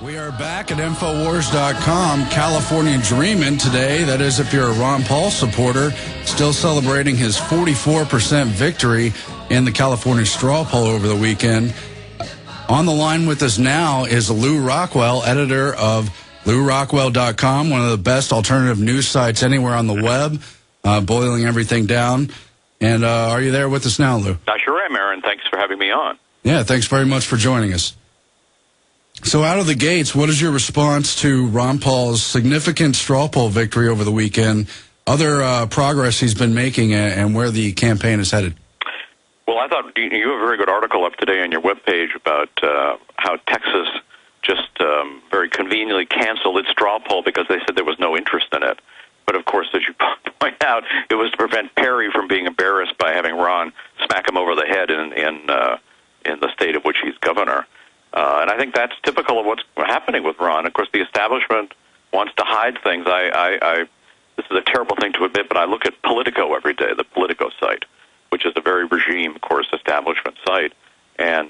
We are back at Infowars.com. California Dreamin' today. That is, if you're a Ron Paul supporter, still celebrating his 44% victory in the California straw poll over the weekend. On the line with us now is Lew Rockwell, editor of LewRockwell.com, one of the best alternative news sites anywhere on the web, boiling everything down. And are you there with us now, Lew? I sure am, Aaron. Thanks for having me on. Yeah, thanks very much for joining us. So out of the gates, what is your response to Ron Paul's significant straw poll victory over the weekend, other progress he's been making, and where the campaign is headed? Well, I thought you have a very good article up today on your webpage about how Texas just very conveniently canceled its straw poll because they said there was no interest in it. But, of course, as you point out, it was to prevent Perry from being embarrassed by having Ron smack him over the head in the state of which he's governor. And I think that's typical of what's happening with Ron. Of course, the establishment wants to hide things. This is a terrible thing to admit, but I look at Politico every day, the Politico site, which is a very regime, of course, establishment site. And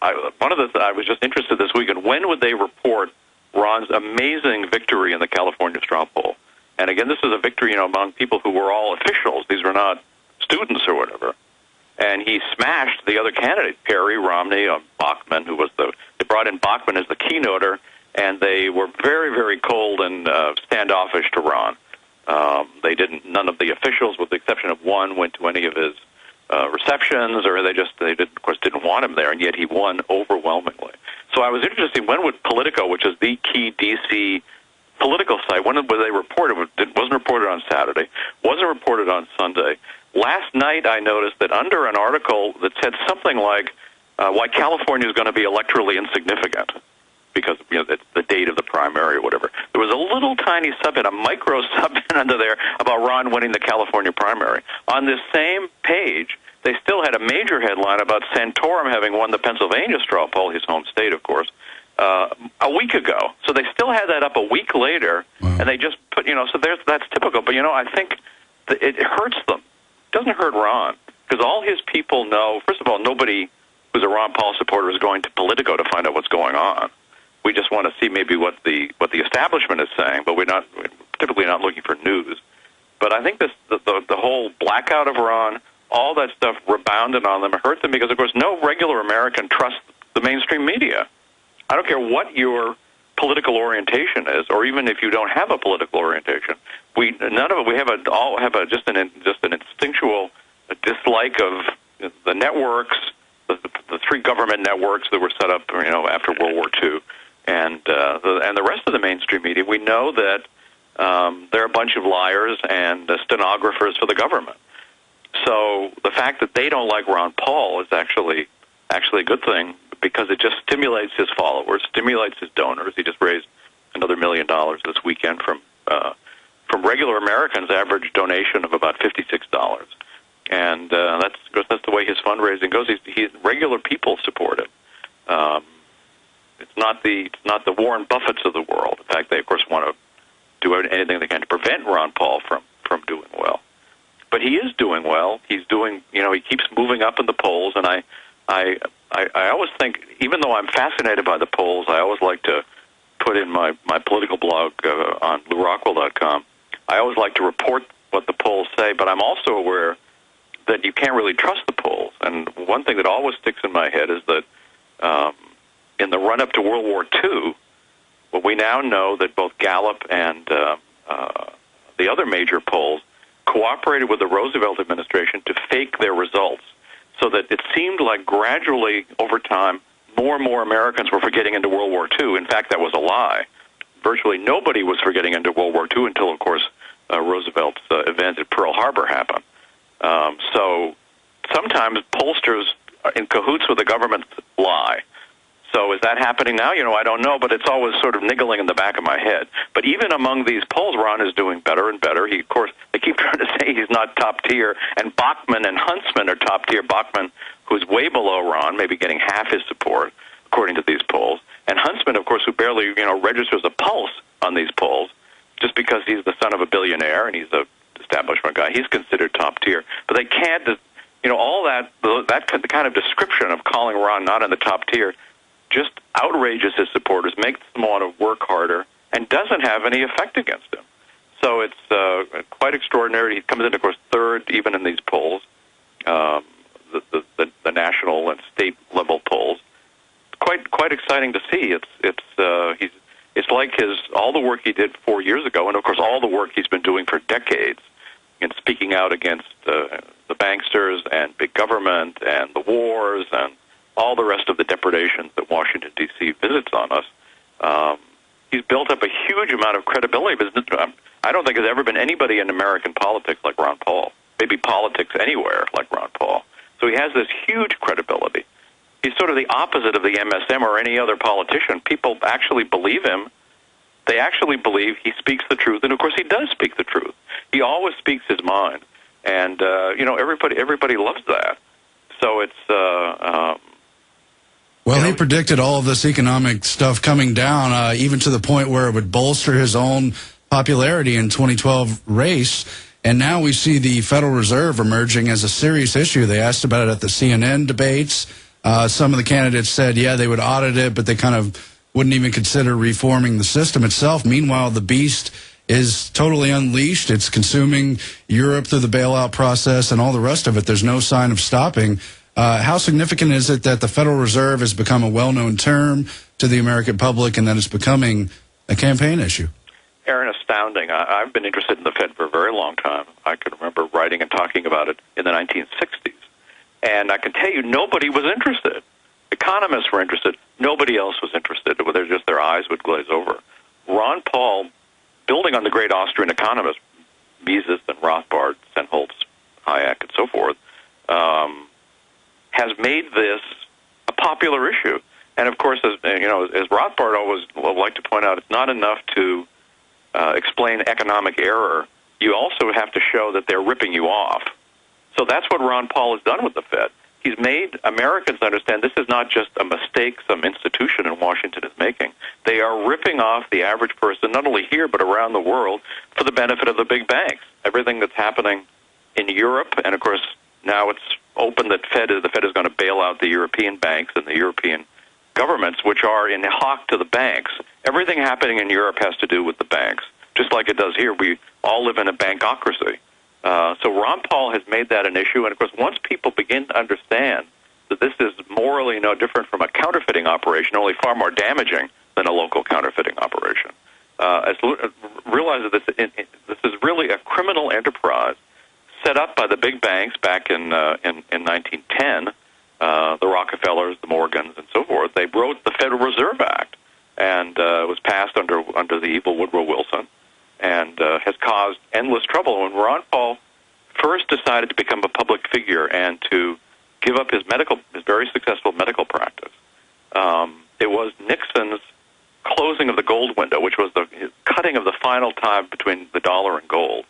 I was just interested this week in when would they report Ron's amazing victory in the California straw poll. And again, this is a victory, among people who were all officials. These were not students or whatever. And he smashed the other candidate, Perry, Romney, Bachmann, they brought in Bachmann as the keynoter, and they were very, very cold and standoffish to Ron. None of the officials, with the exception of one, went to any of his receptions, or they of course, didn't want him there, and yet he won overwhelmingly. So I was interested in when would Politico, which is the key D.C. political site, when would they report it? It wasn't reported on Saturday, wasn't reported on Sunday. Last night, I noticed that under an article that said something like why California is going to be electorally insignificant because it's the date of the primary or whatever. There was a little tiny sub-hit, a micro sub-hit under there about Ron winning the California primary. On this same page, they still had a major headline about Santorum having won the Pennsylvania straw poll, his home state, of course, a week ago. So they still had that up a week later, and they just put, so that's typical. But, I think it hurts them. It doesn't hurt Ron, because all his people know, first of all, nobody who's a Ron Paul supporter is going to Politico to find out what's going on. We just want to see maybe what the establishment is saying, but we're typically not looking for news. But I think the whole blackout of Ron, all that stuff rebounded on them. It hurt them because, of course, no regular American trusts the mainstream media. I don't care what your political orientation is, or even if you don't have a political orientation. We all have just an instinctual dislike of the networks, the three government networks that were set up, after World War II, and the rest of the mainstream media. We know that they're a bunch of liars and stenographers for the government. So the fact that they don't like Ron Paul is actually a good thing, because it just stimulates his followers, stimulates his donors. He just raised another $1 million this weekend from regular Americans' average donation of about $56, and that's the way his fundraising goes. He's regular people support it. It's not the Warren Buffetts of the world. In fact, they of course want to do anything they can to prevent Ron Paul from doing well. But he is doing well. He's doing, he keeps moving up in the polls, and I always think, even though I'm fascinated by the polls, I always like to put in my political blog on LewRockwell.com. I always like to report what the polls say, but I'm also aware that you can't really trust the polls. And one thing that always sticks in my head is that in the run-up to World War II, well, we now know that both Gallup and the other major polls cooperated with the Roosevelt administration to fake their results, so that it seemed like gradually, over time, more and more Americans were forgetting into World War II. In fact, that was a lie. Virtually nobody was forgetting into World War II until, of course, Roosevelt's event at Pearl Harbor happened. So sometimes pollsters in cahoots with the government lie. So is that happening now? I don't know, but it's always sort of niggling in the back of my head. But even among these polls, Ron is doing better and better. Of course, they keep trying to say he's not top tier, and Bachmann and Huntsman are top tier. Bachmann, who's way below Ron, maybe getting half his support, according to these polls. And Huntsman, of course, who barely, registers a pulse on these polls, just because he's the son of a billionaire and he's a establishment guy, he's considered top tier. But they can't, all that kind of description of calling Ron not in the top tier just outrages his supporters, makes them want to work harder, and doesn't have any effect against him. So it's quite extraordinary. He comes in, of course, third even in these polls, the national and state level polls. Quite exciting to see. It's like all the work he did 4 years ago, and of course all the work he's been doing for decades in speaking out against the banksters and big government and the wars and all the rest of the depredations that Washington, D.C. visits on us. He's built up a huge amount of credibility. I don't think there's ever been anybody in American politics like Ron Paul, maybe politics anywhere like Ron Paul. So he has this huge credibility. He's sort of the opposite of the MSM or any other politician. People actually believe him. They actually believe he speaks the truth, and of course he does speak the truth. He always speaks his mind, and everybody loves that. So it's he predicted all of this economic stuff coming down, even to the point where it would bolster his own popularity in 2012 race. And now we see the Federal Reserve emerging as a serious issue. They asked about it at the CNN debates. Some of the candidates said, yeah, they would audit it, but they kind of wouldn't even consider reforming the system itself. Meanwhile, the beast is totally unleashed. It's consuming Europe through the bailout process and all the rest of it. There's no sign of stopping. How significant is it that the Federal Reserve has become a well-known term to the American public and that it's becoming a campaign issue? Aaron, astounding. I've been interested in the Fed for a very long time. I can remember writing and talking about it in the 1960s. And I can tell you, nobody was interested. Economists were interested. Nobody else was interested. Their eyes would glaze over. Ron Paul, building on the great Austrian economists, Mises and Rothbard, Senholz, Hayek, and so forth, has made this a popular issue. And of course, as Rothbard always liked to point out, it's not enough to explain economic error. You also have to show that they're ripping you off. So that's what Ron Paul has done with the Fed. He's made Americans understand this is not just a mistake some institution in Washington is making. They are ripping off the average person, not only here but around the world, for the benefit of the big banks. Everything that's happening in Europe, and of course now it's open that the Fed is going to bail out the European banks and the European governments, which are in hock to the banks. Everything happening in Europe has to do with the banks, just like it does here. We all live in a bankocracy. So Ron Paul has made that an issue, and of course, once people begin to understand that this is morally no different from a counterfeiting operation, only far more damaging than a local counterfeiting operation, realize that this is really a criminal enterprise set up by the big banks back in 1910. The Rockefellers, the Morgans, and so forth. They wrote the Federal Reserve Act, and it was passed under the evil Woodrow Wilson, and has caused endless trouble. When Ron Paul first decided to become a public figure and to give up his very successful medical practice, it was Nixon's closing of the gold window, which was the cutting of the final tie between the dollar and gold.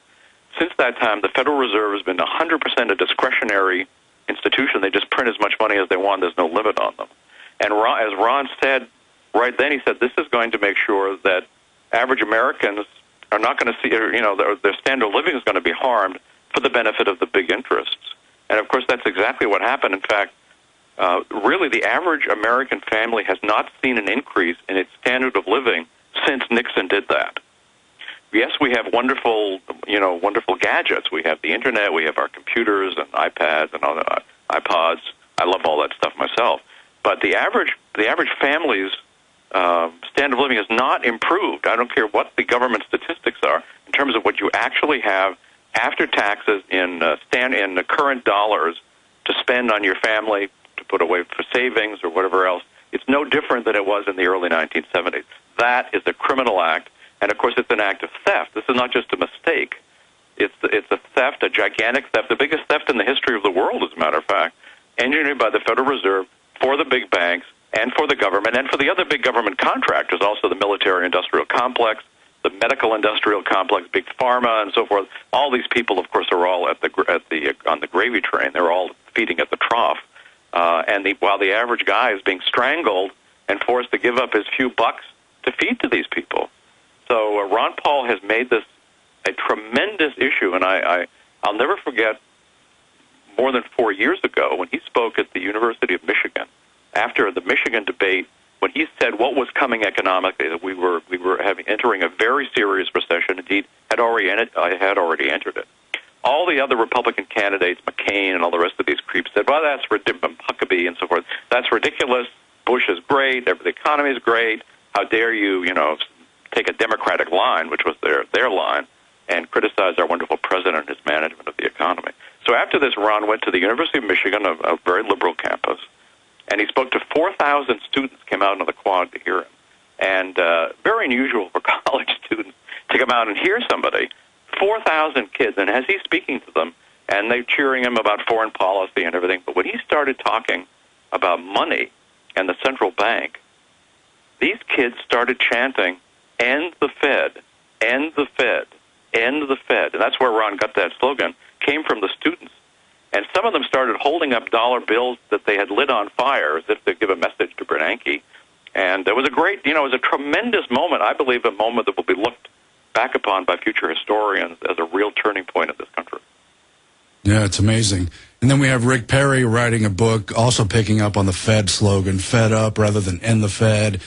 Since that time, the Federal Reserve has been 100% a discretionary institution. They just print as much money as they want. There's no limit on them. And as Ron said right then, he said, this is going to make sure that average Americans are not going to see, their standard of living is going to be harmed for the benefit of the big interests. And, of course, that's exactly what happened. In fact, really the average American family has not seen an increase in its standard of living since Nixon did that. Yes, we have wonderful gadgets. We have the Internet, we have our computers and iPads and all the iPods. I love all that stuff myself. But the average family's standard of living has not improved. I don't care what the government statistics are in terms of what you actually have after taxes in the current dollars to spend on your family, to put away for savings or whatever else. It's no different than it was in the early 1970s. That is a criminal act, and of course it's an act of theft. This is not just a mistake. It's a theft, a gigantic theft, the biggest theft in the history of the world, as a matter of fact, engineered by the Federal Reserve for the big banks and for the government and for the other big government contractors, also the military-industrial complex, the medical-industrial complex, big pharma, and so forth. All these people, of course, are all on the gravy train. They're all feeding at the trough. While the average guy is being strangled and forced to give up his few bucks to feed to these people. So Ron Paul has made this a tremendous issue, and I'll never forget more than 4 years ago when he spoke at the University of Michigan after the Michigan debate when he said what was coming economically, that we were entering a very serious recession. Indeed, had already entered it. All the other Republican candidates, McCain and all the rest of these creeps, said, "Well, that's ridiculous," Huckabee and so forth. "That's ridiculous. Bush is great. The economy is great. How dare you, take a Democratic line," which was their line, and criticize our wonderful president and his management of the economy. So after this, Ron went to the University of Michigan, a very liberal campus, and he spoke to 4,000 students, came out into the quad to hear him. And very unusual for college students to come out and hear somebody. 4,000 kids, and as he's speaking to them, and they're cheering him about foreign policy and everything, but when he started talking about money and the central bank, these kids started chanting, "End the Fed, end the Fed, end the Fed." And that's where Ron got that slogan, came from the students. And some of them started holding up dollar bills that they had lit on fire as if to give a message to Bernanke. And it was a great, it was a tremendous moment, I believe a moment that will be looked back upon by future historians as a real turning point in this country. Yeah, it's amazing. And then we have Rick Perry writing a book, also picking up on the Fed slogan, "Fed up" rather than "end the Fed,"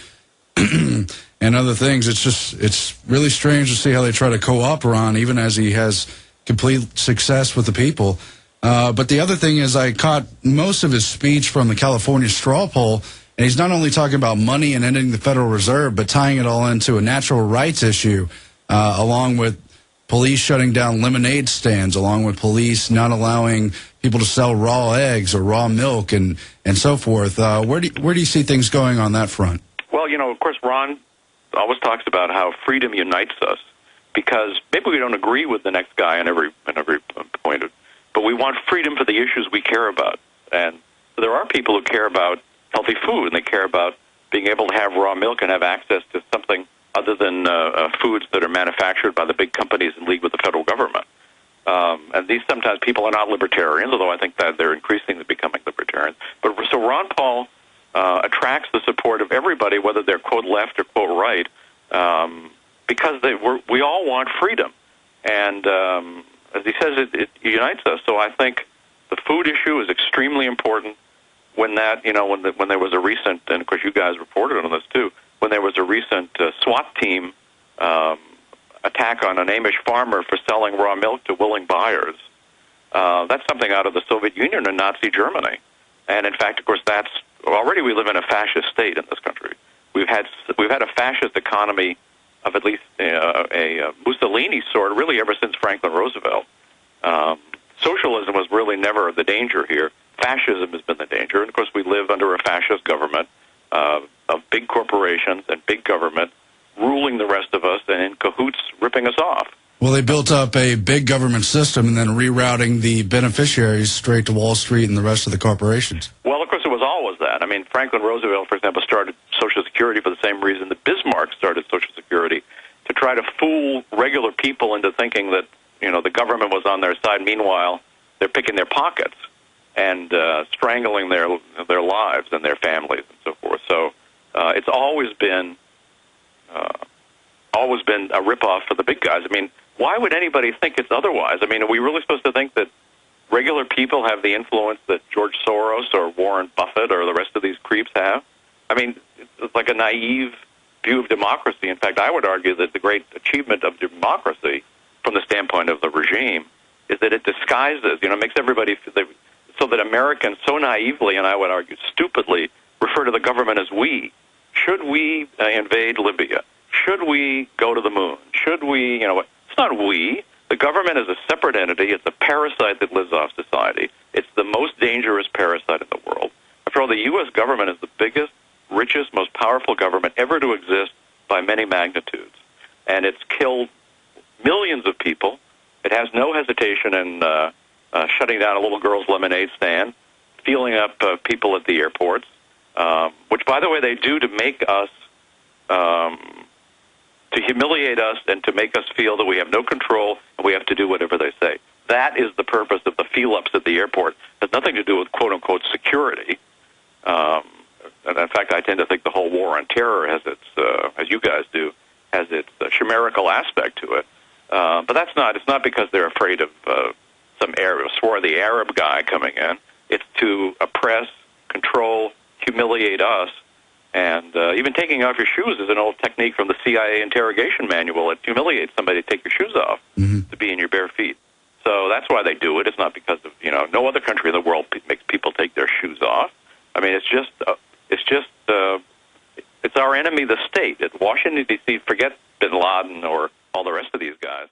and other things. It's really strange to see how they try to co-opt Ron, even as he has complete success with the people. But the other thing is, I caught most of his speech from the California straw poll, and he's not only talking about money and ending the Federal Reserve, but tying it all into a natural rights issue, along with police shutting down lemonade stands, along with police not allowing people to sell raw eggs or raw milk and so forth. Where do you see things going on that front? Well, of course, Ron always talks about how freedom unites us, because maybe we don't agree with the next guy in every point, but we want freedom for the issues we care about. And so there are people who care about healthy food, and they care about being able to have raw milk and have access to something other than foods that are manufactured by the big companies in league with the federal government. And these sometimes people are not libertarians, although I think that they're increasingly becoming libertarians. But so Ron Paul attracts the support of everybody, whether they're quote left or quote right, because we all want freedom. And as he says, it unites us. So I think the food issue is extremely important. When that, when there was a recent, and of course you guys reported on this too, when there was a recent SWAT team attack on an Amish farmer for selling raw milk to willing buyers. That's something out of the Soviet Union and Nazi Germany. And in fact, of course, already we live in a fascist state in this country. We've had a fascist economy of at least a Mussolini sort, really ever since Franklin Roosevelt. Socialism was really never the danger here. Fascism has been the danger. And of course, we live under a fascist government of big corporations and big government ruling the rest of us and in cahoots ripping us off. Well, they built up a big government system and then rerouting the beneficiaries straight to Wall Street and the rest of the corporations. Well, of course, it was always that. I mean, Franklin Roosevelt, for example, started Social Security for the same reason that Bismarck started Social Security, to try to fool regular people into thinking that, the government was on their side. Meanwhile, they're picking their pockets and strangling their lives and their families and so forth. So it's always been a ripoff for the big guys. I mean, why would anybody think it's otherwise? I mean, are we really supposed to think that regular people have the influence that George Soros or Warren Buffett or the rest of these creeps have? I mean, it's like a naive view of democracy. In fact, I would argue that the great achievement of democracy from the standpoint of the regime is that it disguises, makes everybody so that Americans so naively, and I would argue stupidly, refer to the government as we. Should we invade Libya? Should we go to the moon? Should we, it's not we. The government is a separate entity. It's a parasite that lives off society. It's the most dangerous parasite in the world. After all, the U.S. government is the biggest, richest, most powerful government ever to exist by many magnitudes. And it's killed millions of people. It has no hesitation in shutting down a little girl's lemonade stand, feeling up people at the airports, which, by the way, they do to make us, to humiliate us and to make us feel that we have no control and we have to do whatever they say. That is the purpose of the feel-ups at the airport. It has nothing to do with quote-unquote security. And in fact, I tend to think the whole war on terror has its, as you guys do, has its chimerical aspect to it. But that's not. It's not because they're afraid of some swarthy Arab guy coming in. It's to oppress, control, humiliate us, And even taking off your shoes is an old technique from the CIA interrogation manual. It humiliates somebody to take your shoes off, to be in your bare feet. So that's why they do it. It's not because of, no other country in the world makes people take their shoes off. I mean, it's our enemy, the state. At Washington, D.C., forget bin Laden or all the rest of these guys.